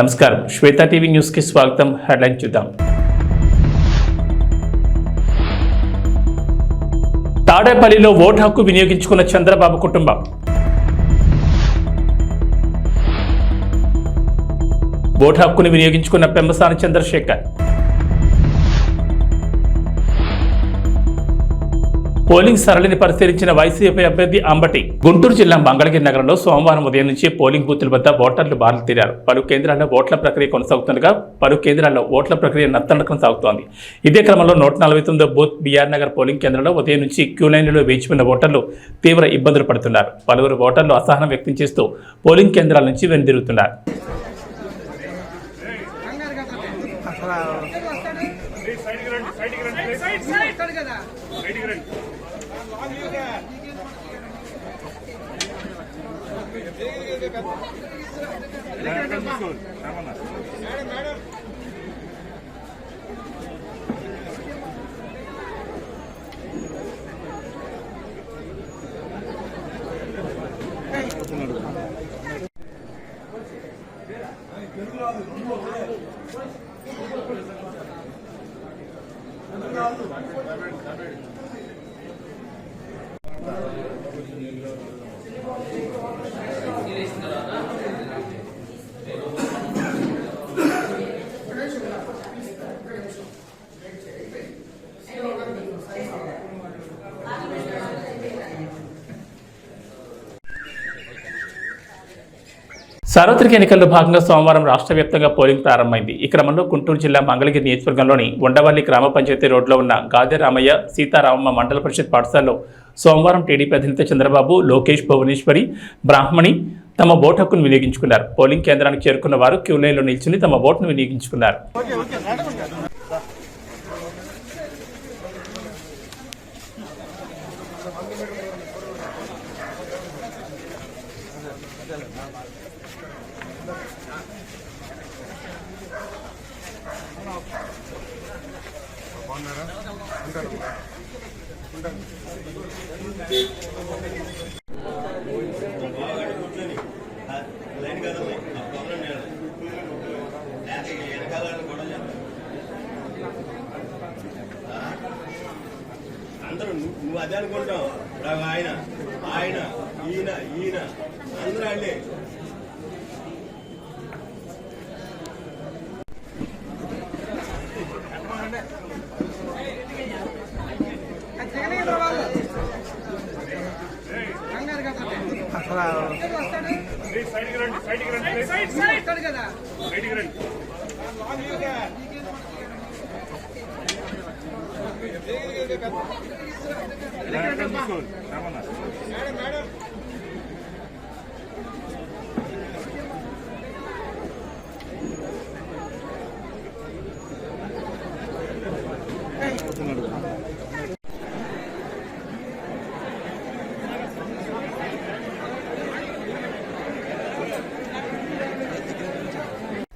నమస్కారం, శ్వేత TV news కి స్వాగతం. హెడ్లైన్ చూద్దాం. తాడేపల్లిలో ఓటు హక్కు వినియోగించుకున్న చంద్రబాబు కుటుంబం. ఓటు హక్కును వినియోగించుకున్న పెమ్మసాని చంద్రశేఖర్. పోలింగ్ సరళిని పరిశీలించిన వైసీపీ అభ్యర్థి అంబటి. గుంటూరు జిల్లా మంగళగిరి నగరంలో సోమవారం ఉదయం నుంచి పోలింగ్ బూతుల వద్ద ఓటర్లు బారులు తీరారు. పలు కేంద్రాల్లో ఓట్ల ప్రక్రియ కొనసాగుతుండగా పలు కేంద్రాల్లో ఓట్ల ప్రక్రియ నత్తనడకన సాగుతోంది. ఇదే క్రమంలో 149వ బూత్ బీఆర్ నగర్ పోలింగ్ కేంద్రంలో ఉదయం నుంచి క్యూ లైన్లలో వేచి ఉన్న ఓటర్లు తీవ్ర ఇబ్బందులు పడుతున్నారు. పలువురు ఓటర్లు అసహనం వ్యక్తం చేస్తూ పోలింగ్ కేంద్రాల నుంచి వెనుదిరుగుతున్నారు. సార్వత్రిక ఎన్నికల్లో భాగంగా సోమవారం రాష్ట్ర వ్యాప్తంగా పోలింగ్ ప్రారంభమైంది. ఈ క్రమంలో గుంటూరు జిల్లా మంగళగిరి నియోజకవర్గంలోని ఉండవల్లి గ్రామ పంచాయతీ రోడ్లో ఉన్న గాదె రామయ్య సీతారామమ్మ మండల పరిషత్ పాఠశాలలో సోమవారం టీడీపీ అధినేత చంద్రబాబు, లోకేష్, భువనేశ్వరి, బ్రాహ్మణి తమ ఓటు హక్కును వినియోగించుకున్నారు. పోలింగ్ కేంద్రానికి చేరుకున్న వారు క్యూ లైన్లో నిల్చుని తమ ఓటును వినియోగించుకున్నారు. అందరూ నువ్వు అదే అనుకుంటావు. ఆయన ఆయన ఈయన ఈయన అందరూ అండి.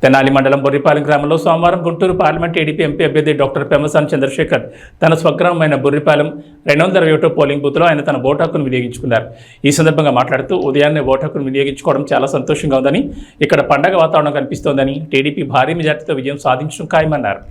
తెనాలి మండలం బొర్రిపాలెం గ్రామంలో సోమవారం గుంటూరు పార్లమెంట్ టీడీపీ ఎంపీ అభ్యర్థి డాక్టర్ పెమ్మసాని చంద్రశేఖర్ తన స్వగ్రామమైన బొర్రిపాలెం 221 పోలింగ్ బూత్లో ఆయన తన ఓటు హక్కును వినియోగించుకున్నారు. ఈ సందర్భంగా మాట్లాడుతూ ఉదయాన్నే ఓటు హక్కును వినియోగించుకోవడం చాలా సంతోషంగా ఉందని, ఇక్కడ పండగ వాతావరణం కనిపిస్తోందని, టీడీపీ భారీ మెజార్టీతో విజయం సాధించడం ఖాయమన్నారు.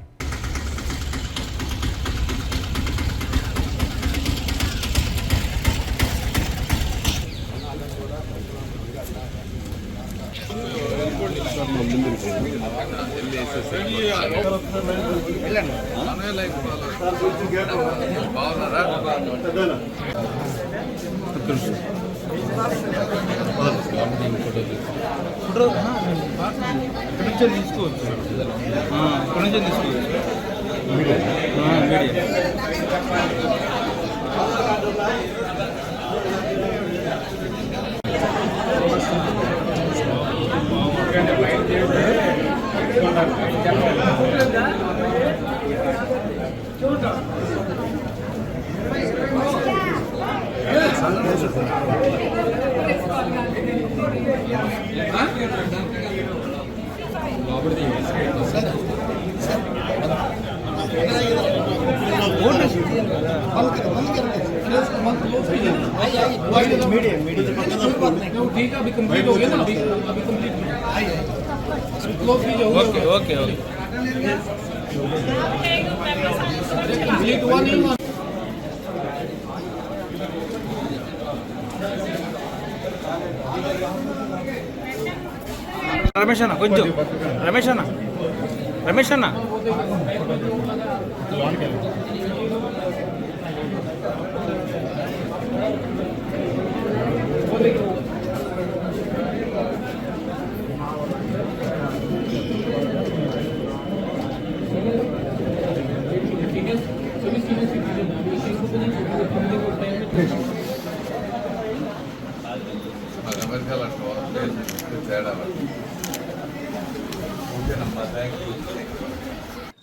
मीडियम मीडियम ठीक है अभी कंप्लीट हो गया ना अभी complete okay okay okay Ramesh अన్న కొంచెం రమేష్ అన్న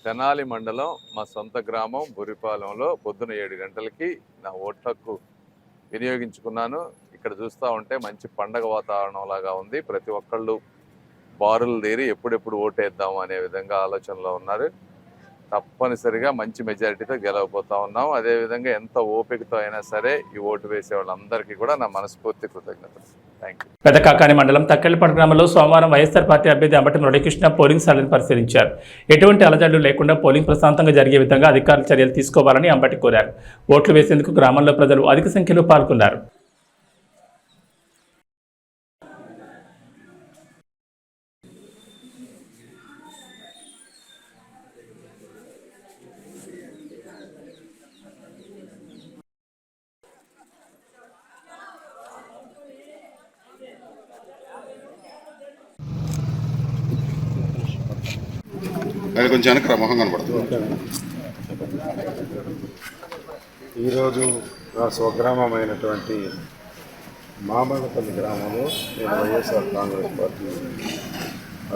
తెనాలి మండలం మా సొంత గ్రామం బురిపాలెంలో పొద్దున 7 గంటలకి నా ఓటు హక్కు వినియోగించుకున్నాను. ఇక్కడ చూస్తూ ఉంటే మంచి పండగ వాతావరణం లాగా ఉంది. ప్రతి ఒక్కళ్ళు బారులు తీరి ఎప్పుడెప్పుడు ఓటేద్దాం అనే విధంగా ఆలోచనలో ఉన్నారు. తప్పనిసరిగా మంచి మెజారిటీతో గెలవబోతా ఉన్నాం. అదేవిధంగా ఎంత ఓపికతో అయినా సరే ఈ ఓటు వేసే వాళ్ళందరికీ కూడా నా మనస్ఫూర్తి కృతజ్ఞతలు. Thank you. పెదకాకాని మండలం తక్కెళ్లపాడు గ్రామంలో సోమవారం వైఎస్ఆర్ పార్టీ అభ్యర్థి అంబటి మురళీకృష్ణ పోలింగ్ సరళిని పరిశీలించారు. ఎటువంటి అలజడులు లేకుండా పోలింగ్ ప్రశాంతంగా జరిగే విధంగా అధికారులు చర్యలు తీసుకోవాలని అంబటి కోరారు. ఓట్లు వేసేందుకు గ్రామంలో ప్రజలు అధిక సంఖ్యలో పాల్గొన్నారు. అది కొంచెం వెనక మొహం కనపడుతుంది. ఈరోజు నా స్వగ్రామమైనటువంటి మామలపల్లి గ్రామంలో నేను వైఎస్ఆర్ కాంగ్రెస్ పార్టీ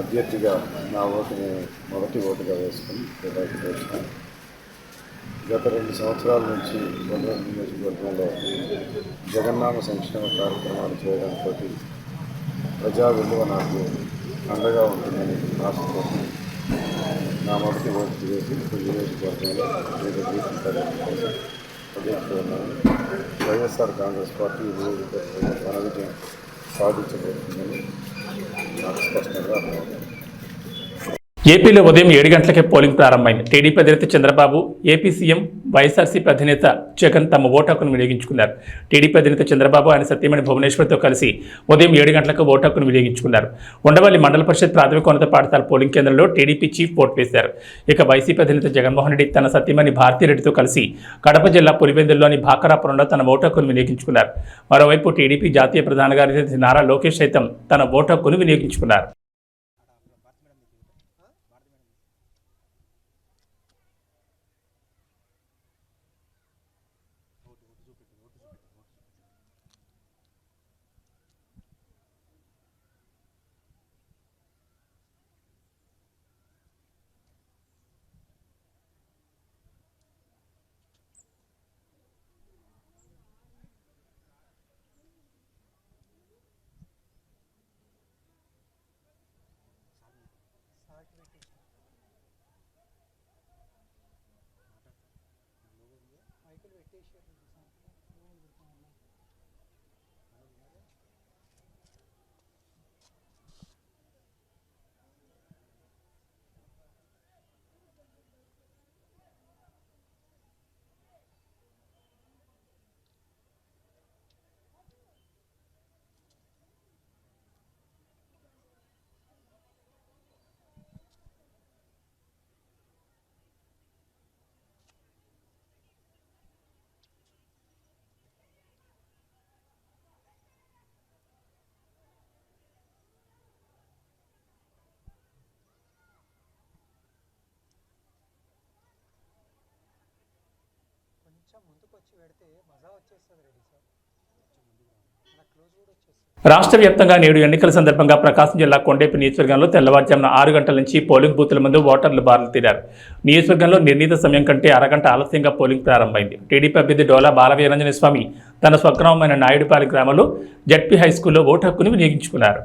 అభ్యర్థిగా నా ఓటుని మొదటి ఓటుగా వేసుకుని వచ్చాను. గత 2 సంవత్సరాల నుంచి కొండవెల్లి నియోజకవర్గంలో జగన్నామ సంక్షేమ కార్యక్రమాలు చేయడంతో ప్రజా విలువ నాకు అండగా ఉంటుందని ఆశతో నా మొదటి ఓటు వేసి నియోజకవర్గంలో ఉన్నాను. వైఎస్ఆర్ కాంగ్రెస్ పార్టీ నియోజకవర్గంలో ఘన విజయం సాధించబోతుందని నాకు స్పష్టంగా అర్థమవుతుంది. ఏపీలో ఉదయం 7 గంటలకే పోలింగ్ ప్రారంభమైంది. టీడీపీ అధినేత చంద్రబాబు, ఏపీ సీఎం, వైఎస్ఆర్సీపీ అధినేత జగన్ తమ ఓటు హక్కును వినియోగించుకున్నారు. టీడీపీ అధినేత చంద్రబాబు ఆయన సతీమణి భువనేశ్వర్తో కలిసి ఉదయం 7 గంటలకు ఓటు హక్కును వినియోగించుకున్నారు. ఉండవల్లి మండల పరిషత్ ప్రాథమికోన్నత పాఠశాల పోలింగ్ కేంద్రంలో టీడీపీ చీఫ్ ఓటు వేశారు. ఇక వైసీపీ అధినేత జగన్మోహన్ రెడ్డి తన సతీమణి భారతీరెడ్డితో కలిసి కడప జిల్లా పులివెందుల్లోని భాకరాపురంలో తన ఓటు హక్కును వినియోగించుకున్నారు. మరోవైపు టీడీపీ జాతీయ ప్రధాన కార్యదర్శి నారా లోకేష్ సైతం తన ఓటు హక్కును వినియోగించుకున్నారు. రాష్ట్ర వ్యాప్తంగా నేడు ఎన్నికల సందర్భంగా ప్రకాశం జిల్లా కొండేపి నియోజకవర్గంలో తెల్లవారుజామున 6 గంటల నుంచి పోలింగ్ బూతుల ముందు ఓటర్లు బారులు తీరారు. నియోజకవర్గంలో నిర్ణీత సమయం కంటే అరగంట ఆలస్యంగా పోలింగ్ ప్రారంభమైంది. టీడీపీ అభ్యర్థి డోలా బాలవీరాంజనేయ స్వామి తన స్వగ్రామమైన నాయుడుపాలెం గ్రామంలో జడ్పీ హైస్కూల్లో ఓటు హక్కును వినియోగించుకున్నారు.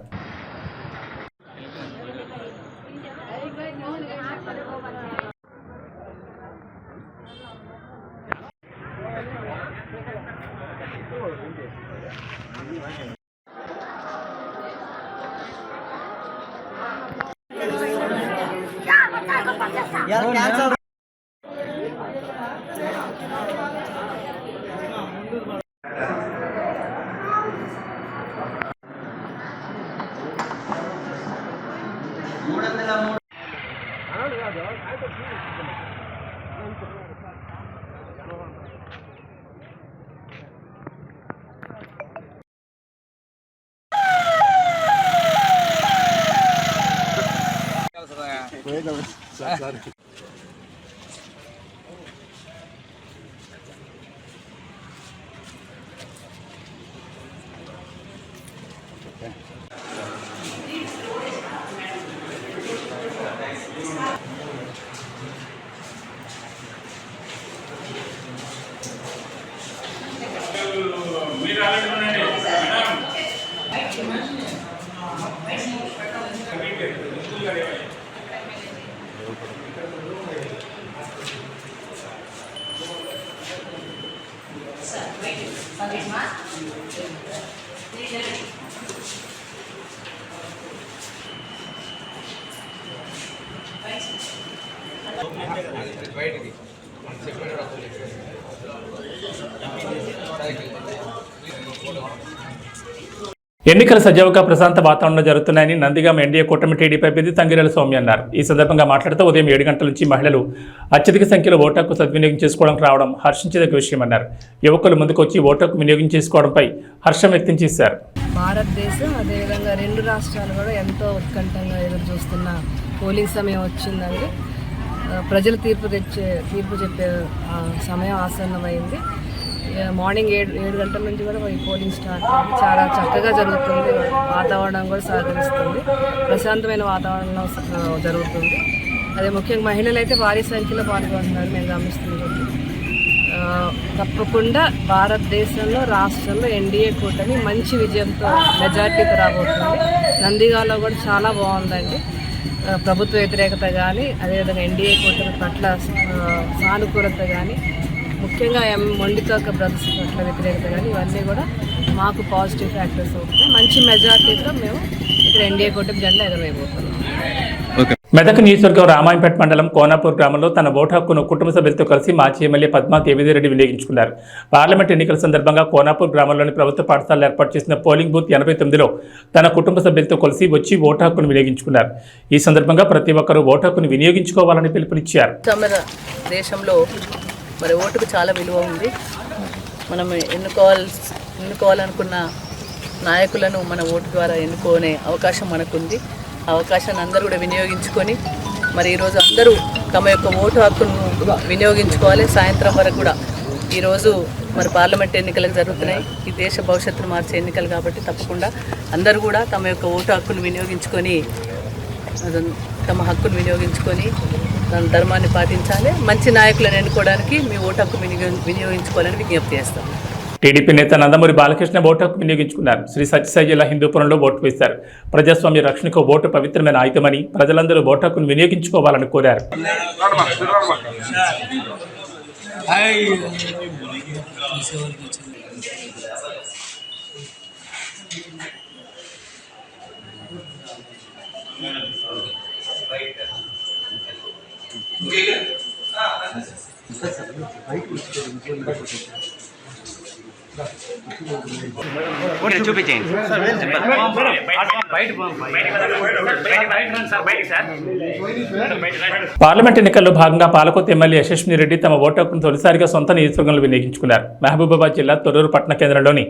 ఎన్నికల సజావుగా ప్రశాంత వాతావరణంలో జరుగుతున్నాయని నందిగామ ఎన్డీఏ కూటమి టీడీపీ అభ్యర్థి తంగిరెల సౌమ్య అన్నారు. ఈ సందర్భంగా మాట్లాడుతూ ఉదయం 7 గంటల నుంచి మహిళలు అత్యధిక సంఖ్యలో ఓటు హక్కు సద్వినియోగం చేసుకోవడానికి రావడం హర్షించదగ్గ విషయమన్నారు. యువకులు ముందుకొచ్చి ఓటు హక్కు వినియోగం చేసుకోవడంపై హర్షం వ్యక్తం చేశారు. భారతదేశం అదేవిధంగా 2 రాష్ట్రాలు కూడా ఎంతో ఉత్కంఠంగా ఎదురు చూస్తున్న పోలింగ్ సమయం వచ్చిందండి. ప్రజలు తీర్పు చెప్పే సమయం ఆసన్నమైంది. మార్నింగ్ 7 గంటల నుంచి కూడా ఈ పోలింగ్ స్టార్ట్ అయింది. చాలా చక్కగా జరుగుతుంది. వాతావరణం కూడా సహకరిస్తుంది. ప్రశాంతమైన వాతావరణంలో జరుగుతుంది. అదే ముఖ్యంగా మహిళలు అయితే భారీ సంఖ్యలో పాల్గొంటున్నారు. మేము గమనిస్తున్నాం. తప్పకుండా భారతదేశంలో రాష్ట్రంలో ఎన్డీఏ కూటమి మంచి విజయంతో మెజార్టీతో రాబోతుంది. నందిగాలో కూడా చాలా బాగుందండి. ప్రభుత్వ వ్యతిరేకత కానీ అదేవిధంగా ఎన్డీఏ కూటమి పట్ల సానుకూలత కానీ ముఖ్యంగా మొండితోక బ్రదర్స్ పట్ల వ్యతిరేకత కానీ ఇవన్నీ కూడా మాకు పాజిటివ్ ఫ్యాక్టర్స్ అవుతాయి. మంచి మెజార్టీతో మేము ఇక్కడ ఎన్డీఏ కూటమి జెండా ఎగరవేయబోతున్నాం. మెదక్ నియోజకవర్గం రామాయంపేట మండలం కోనాపూర్ గ్రామంలో తన ఓటు హక్కును కుటుంబ సభ్యులతో కలిసి మాజీ ఎమ్మెల్యే పద్మా దేవిదేరెడ్డి వినియోగించుకున్నారు. పార్లమెంట్ ఎన్నికల సందర్భంగా కోనాపూర్ గ్రామంలోని ప్రభుత్వ పాఠశాలలో ఏర్పాటు చేసిన పోలింగ్ బూత్ 89లో తన కుటుంబ సభ్యులతో కలిసి వచ్చి ఓటు హక్కును వినియోగించుకున్నారు. ఈ సందర్భంగా ప్రతి ఒక్కరూ ఓటు హక్కును వినియోగించుకోవాలని పిలుపునిచ్చారు. దేశంలో మరి ఓటుకు చాలా విలువ ఉంది. మనం ఎన్నుకోవాలనుకున్న నాయకులను మన ఓటు ద్వారా ఎన్నుకునే అవకాశం మనకుంది. ఆ అవకాశాన్ని అందరూ కూడా వినియోగించుకొని మరి ఈరోజు అందరూ తమ యొక్క ఓటు హక్కును వినియోగించుకోవాలి. సాయంత్రం వరకు కూడా ఈరోజు మరి పార్లమెంట్ ఎన్నికలకు జరుగుతున్నాయి. ఈ దేశ భవిష్యత్తును మార్చే ఎన్నికలు కాబట్టి తప్పకుండా అందరూ కూడా తమ యొక్క ఓటు హక్కును వినియోగించుకొని తమ హక్కును వినియోగించుకొని తన ధర్మాన్ని పాటించాలి. మంచి నాయకులను ఎన్నుకోవడానికి మీ ఓటు హక్కు వినియోగించుకోవాలని విజ్ఞప్తి చేస్తాం. టీడీపీ నేత నందమూరి బాలకృష్ణ ఓటు హక్కు వినియోగించుకున్నారు. శ్రీ సత్యసాయి జిల్లా హిందూపురంలో ఓటు వేశారు. ప్రజాస్వామ్య రక్షణకు ఓటు పవిత్రమైన ఆయుధమని ప్రజలందరూ ఓటు హక్కును వినియోగించుకోవాలని కోరారు. పార్లమెంట్ ఎన్నికల్లో భాగంగా పాలకొత్త ఎమ్మెల్యే యశస్విని రెడ్డి తమ ఓటు హక్కును తొలిసారిగా సొంత నియోజకవర్గంలో వినియోగించుకున్నారు. మహబూబాబాద్ జిల్లా తొర్రూరు పట్టణ కేంద్రంలోని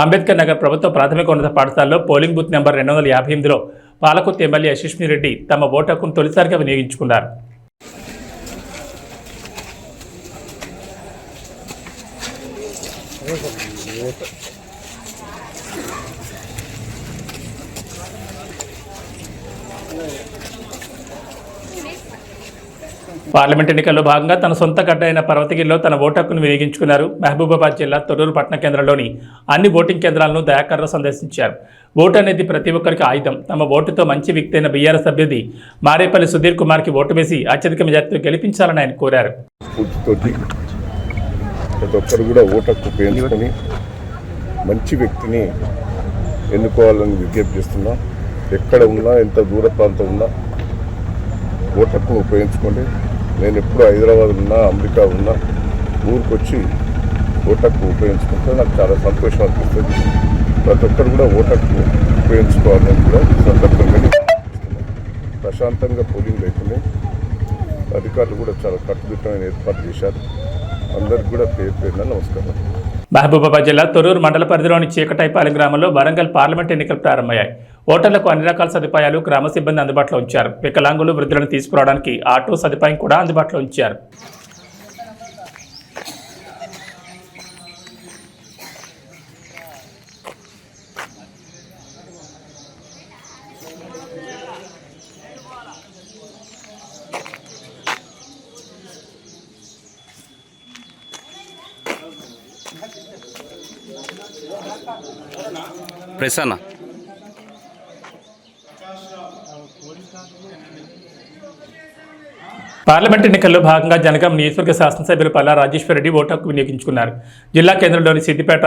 అంబేద్కర్ నగర్ ప్రభుత్వ ప్రాథమిక ఉన్నత పాఠశాలలో పోలింగ్ బూత్ నెంబర్ 258లో పాలకొత్త ఎమ్మెల్యే యశస్విని రెడ్డి తమ ఓటు హక్కును తొలిసారిగా వినియోగించుకున్నారు. పార్లమెంట్ ఎన్నికల్లో భాగంగా తన సొంత గడ్డ అయిన పర్వతగిరిలో తన ఓటు హక్కును వినియోగించుకున్నారు. మహబూబాబాద్ జిల్లా తొర్రూరు పట్టణ కేంద్రంలోని అన్ని ఓటింగ్ కేంద్రాలను దయాకర్రావు సందర్శించారు. ఓటు అనేది ప్రతి ఒక్కరికి ఆయుధం. తమ ఓటుతో మంచి వ్యక్తి అయిన బీఆర్ఎస్ అభ్యర్థి మారేపల్లి సుధీర్ కుమార్కి ఓటు వేసి అత్యధిక మెజార్టీతో గెలిపించాలని ఆయన కోరారు. ప్రతి ఒక్కరు కూడా ఓటు హక్కు ఉపయోగించుకొని మంచి వ్యక్తిని ఎన్నుకోవాలని విజ్ఞప్తి చేస్తున్నా. ఎక్కడ ఉన్నా ఎంత దూర ప్రాంతం ఉన్నా ఓటు హక్కును ఉపయోగించుకోండి. నేను ఎప్పుడు హైదరాబాద్ ఉన్నా, అమెరికా ఉన్నా, ఊరికొచ్చి ఓటు హక్కు ఉపయోగించుకుంటే నాకు చాలా సంతోషం అనిపిస్తుంది. ప్రతి ఒక్కరు కూడా ఓటు హక్కు ఉపయోగించుకోవాలని కూడా ఈ సందర్భంగా ప్రశాంతంగా పోలింగ్ లేకుండా అధికారులు కూడా చాలా కట్టుదిట్టమైన ఏర్పాటు చేశారు. అందరికి కూడా పేరు పేరున నమస్కారం. మహబూబాబాద్ జిల్లా తొర్రూరు మండల పరిధిలోని చీకటైపాలెం గ్రామంలో వరంగల్ పార్లమెంట్ ఎన్నికలు ప్రారంభమయ్యాయి. ఓటర్లకు అన్ని రకాల సదుపాయాలు గ్రామ సిబ్బంది అందుబాటులో ఉంచారు. వికలాంగులు, వృద్ధులను తీసుకురావడానికి ఆటో సదుపాయం కూడా అందుబాటులో ఉంచారు. ప్రసన్న పార్లమెంట్ ఎన్నికల్లో భాగంగా జనగాం నియోజకవర్గ శాసనసభ్యులు పల్లా రాజేశ్వర రెడ్డి ఓటు హక్కు వినియోగించుకున్నారు. జిల్లా కేంద్రంలోని సిద్దిపేట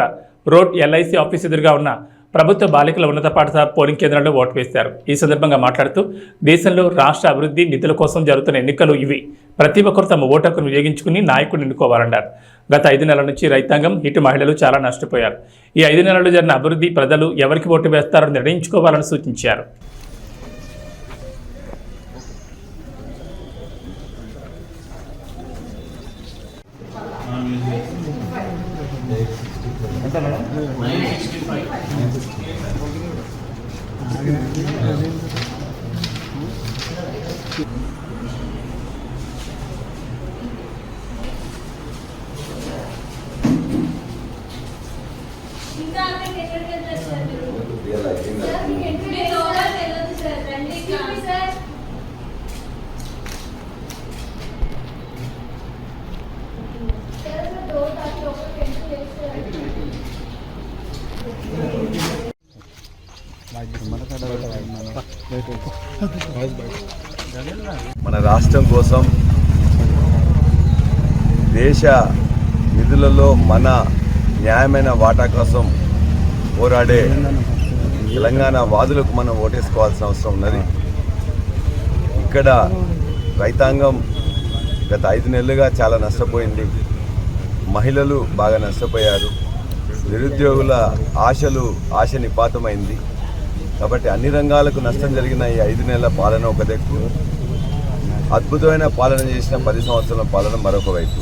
రోడ్ ఎల్ఐసి ఆఫీస్ ఎదురుగా ఉన్న ప్రభుత్వ బాలికల ఉన్నత పాఠశాల పోలింగ్ కేంద్రంలో ఓటు వేశారు. ఈ సందర్భంగా మాట్లాడుతూ దేశంలో రాష్ట్ర అభివృద్ధి నిధుల కోసం జరుగుతున్న ఎన్నికలు ఇవి. ప్రతి ఒక్కరు తమ ఓటు హక్కును వినియోగించుకుని నాయకుడిని ఎన్నుకోవాలన్నారు. గత 5 నెలల నుంచి రైతాంగం, ఇటు మహిళలు చాలా నష్టపోయారు. ఈ 5 నెలల్లో జరిగిన అభివృద్ధి ప్రజలు ఎవరికి ఓటు వేస్తారో నిర్ణయించుకోవాలని సూచించారు. మన రాష్ట్రం కోసం, దేశ నిధులలో మన న్యాయమైన వాటా కోసం పోరాడే తెలంగాణ వాదులకు మనం ఓటేసుకోవాల్సిన అవసరం ఉన్నది. ఇక్కడ రైతాంగం గత 5 నెలలుగా చాలా నష్టపోయింది. మహిళలు బాగా నష్టపోయారు. నిరుద్యోగుల ఆశ నిపాతమైంది. కాబట్టి అన్ని రంగాలకు నష్టం జరిగిన ఈ 5 నెలల పాలన ఒక దిక్కు, అద్భుతమైన పాలన చేసిన 10 సంవత్సరాల పాలన మరొక వైపు.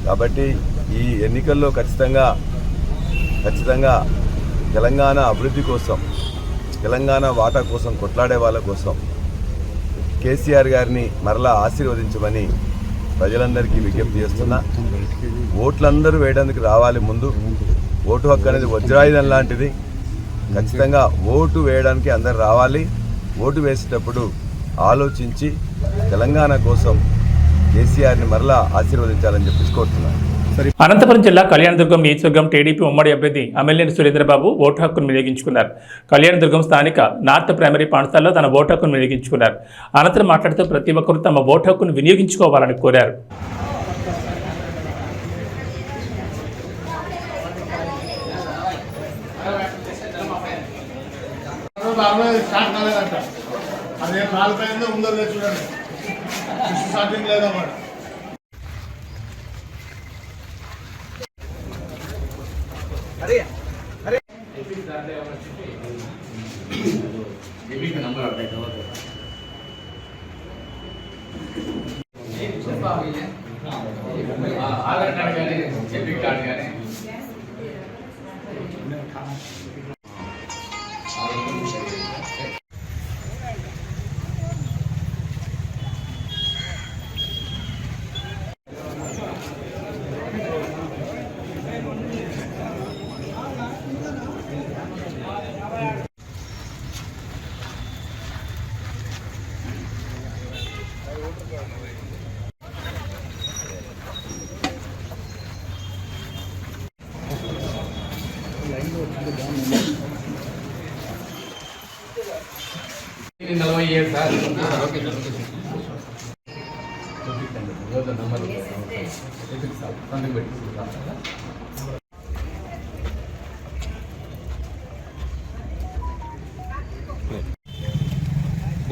కాబట్టి ఈ ఎన్నికల్లో ఖచ్చితంగా తెలంగాణ అభివృద్ధి కోసం, తెలంగాణ వాటా కోసం కొట్లాడే వాళ్ళ కోసం కేసీఆర్ గారిని మరలా ఆశీర్వదించమని ప్రజలందరికీ విజ్ఞప్తి చేస్తున్నా. ఓట్లందరూ వేయడానికి రావాలి. ముందు ఓటు హక్కు అనేది వజ్రాయుధం లాంటిది. ఖచ్చితంగా ఓటు వేయడానికి అందరు రావాలి. ఓటు వేసేటప్పుడు ఆలోచించి తెలంగాణ కోసం కేసీఆర్ని మరలా ఆశీర్వదించాలని చెప్పి కోరుతున్నాను. అనంతపురం జిల్లా కళ్యాణదుర్గం నియోజకవర్గం టీడీపీ ఉమ్మడి అభ్యర్థి అమెల్లేని సురేంద్రబాబు ఓటు హక్కును వినియోగించుకున్నారు. కళ్యాణదుర్గం స్థానిక నార్త్ ప్రైమరీ పాఠశాలలో తన ఓటు హక్కును వినియోగించుకున్నారు. అనంతరం మాట్లాడుతూ ప్రతి ఒక్కరూ తమ ఓటు హక్కును వినియోగించుకోవాలని కోరారు. అదే 4 ఉందో చూడండి, స్టార్టింగ్ లేదన్నమాట.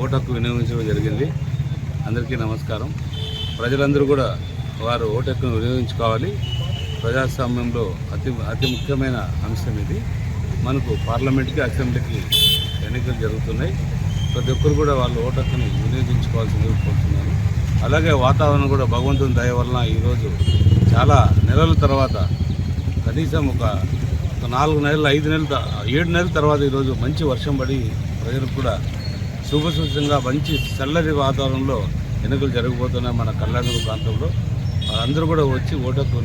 ఓటు హక్కు వినియోగించడం జరిగింది. అందరికీ నమస్కారం. ప్రజలందరూ కూడా వారు ఓటు హక్కును వినియోగించుకోవాలి. ప్రజాస్వామ్యంలో అతి ముఖ్యమైన అంశం ఇది. మనకు పార్లమెంట్కి, అసెంబ్లీకి ఎన్నికలు జరుగుతున్నాయి. ప్రతి ఒక్కరు కూడా వాళ్ళు ఓటు హక్కుని వినియోగించుకోవాల్సిందిగా కోరుతున్నాను. అలాగే వాతావరణం కూడా భగవంతుని దయ వలన ఈరోజు చాలా నెలల తర్వాత, కనీసం ఒక 4 నెలలు, 5 నెలలు, 7 నెలల తర్వాత ఈరోజు మంచి వర్షం పడి ప్రజలకు కూడా శుభసూచంగా మంచి చల్లటి వాతావరణంలో ఎన్నికలు జరగబోతున్నాయి మన కళ్యాణదుర్గ ప్రాంతంలో. అందరూ కూడా వచ్చి ఓటు హక్కు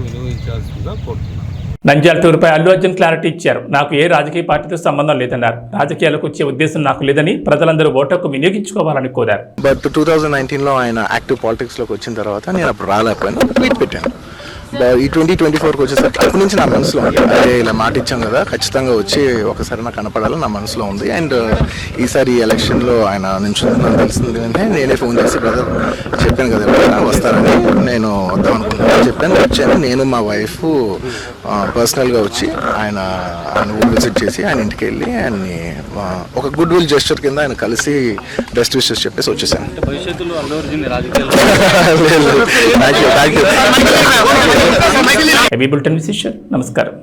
వినియోగించాల్సిందిగా కోరుతున్నాను. నంద్యాల టూర్పై అల్లు అర్జున్ క్లారిటీ ఇచ్చారు. నాకు ఏ రాజకీయ పార్టీతో సంబంధం లేదన్నారు. రాజకీయాలకు వచ్చే ఉద్దేశం నాకు లేదని, ప్రజలందరూ ఓటు హక్కు వినియోగించుకోవాలని కోరారు. బట్ 2019లో ఆయన యాక్టివ్ పాలిటిక్స్లోకి వచ్చిన తర్వాత నేను అప్పుడు రాలేకపోయాను, ట్వీట్ పెట్టాను. ఈ 2024కి వచ్చేసరికి అప్పటి నుంచి నా మనసులో ఉంది, అదే ఇలా మాట ఇచ్చాం కదా, ఖచ్చితంగా వచ్చి ఒకసారి నాకు కనపడాలని నా మనసులో ఉంది. అండ్ ఈసారి ఈ ఎలక్షన్లో ఆయన నిల్చుందని తెలిసింది వెంటనే నేనే ఫోన్ చేసి బ్రదర్ చెప్పాను కదా ఎవరైనా వస్తారని, నేను వద్దాం అనుకుంటున్నాను చెప్పాను. వచ్చాను. నేను మా వైఫ్ పర్సనల్గా వచ్చి ఆయన విజిట్ చేసి ఆయన ఇంటికి వెళ్ళి ఆయన్ని ఒక గుడ్ విల్ జెస్చర్ కింద ఆయన కలిసి బెస్ట్ విషెస్ చెప్పేసి వచ్చేసాను. భవిష్యత్తులో అల్లు అర్జున్ రాజకీయాలు థ్యాంక్ యూ. ఏబీ బులెటిన్ విశేషాలు. నమస్కారం.